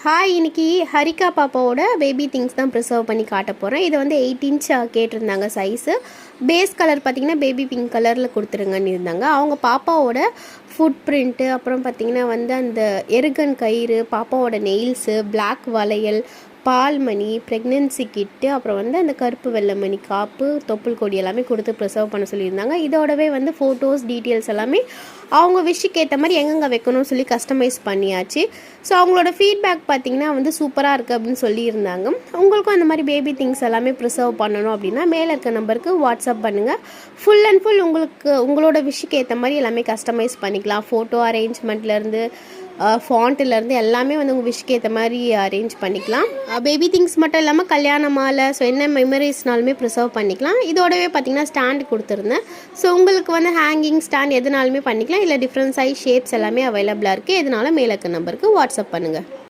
Hi, இன்னைக்கு ஹரிகா பாப்பாவோட baby things தான் ப்ரிசர்வ் பண்ணி காட்ட போகிறேன். இது வந்து 8 இன்ச் கேட்டிருந்தாங்க சைஸு. பேஸ் கலர் பார்த்திங்கன்னா பேபி பிங்க் கலரில் கொடுத்துருங்கன்னு இருந்தாங்க. அவங்க பாப்பாவோட ஃபுட் பிரிண்ட்டு, அப்புறம் பார்த்திங்கன்னா வந்து அந்த எருகன் கயிறு, பாப்பாவோட நெயில்ஸு, பிளாக் வளையல், பால்மணி, ப்ரெக்னென்சி கிட்டு, அப்புறம் வந்து அந்த கருப்பு வெள்ளைமணி காப்பு, தொப்புள் கொடி எல்லாமே கொடுத்து ப்ரிசர்வ் பண்ண சொல்லியிருந்தாங்க. இதோடவே வந்து ஃபோட்டோஸ் டீட்டெயில்ஸ் எல்லாமே அவங்க விஷுக்கு ஏற்ற மாதிரி எங்கெங்கே வைக்கணும்னு சொல்லி கஸ்டமைஸ் பண்ணியாச்சு. ஸோ அவங்களோட ஃபீட்பேக் பார்த்திங்கன்னா வந்து சூப்பராக இருக்குது அப்படின்னு சொல்லியிருந்தாங்க. உங்களுக்கும் அந்த மாதிரி பேபி திங்ஸ் எல்லாமே ப்ரிசர்வ் பண்ணணும் அப்படின்னா மேலே இருக்க நம்பருக்கு வாட்ஸ்அப் பண்ணுங்கள். ஃபுல் அண்ட் ஃபுல் உங்களோட விஷுக்கு ஏற்ற மாதிரி எல்லாமே கஸ்டமைஸ் பண்ணிக்கலாம். ஃபோட்டோ அரேஞ்ச்மெண்ட்லேருந்து ஃபாண்ட்டிலேருந்து எல்லாமே வந்து உங்கள் விஷுக்கு ஏற்ற மாதிரி அரேஞ்ச் பண்ணிக்கலாம். பேபி திங்ஸ் மட்டும் இல்லாமல் கல்யாண மாலை, ஸோ என்ன மெமரிஸ்னாலுமே ப்ரிசர்வ் பண்ணிக்கலாம். இதோடவே பார்த்திங்கன்னா ஸ்டாண்டு கொடுத்துருந்தேன். ஸோ உங்களுக்கு வந்து ஹேங்கிங் ஸ்டாண்ட் எதுனாலுமே பண்ணிக்கலாம். இல்லை டிஃப்ரெண்ட் சைஸ் ஷேப்ஸ் எல்லாமே அவைலபிளாக இருக்குது. எதனால மேலே இருக்க நம்பருக்கு வாட்ஸ்அப் பண்ணுங்கள்.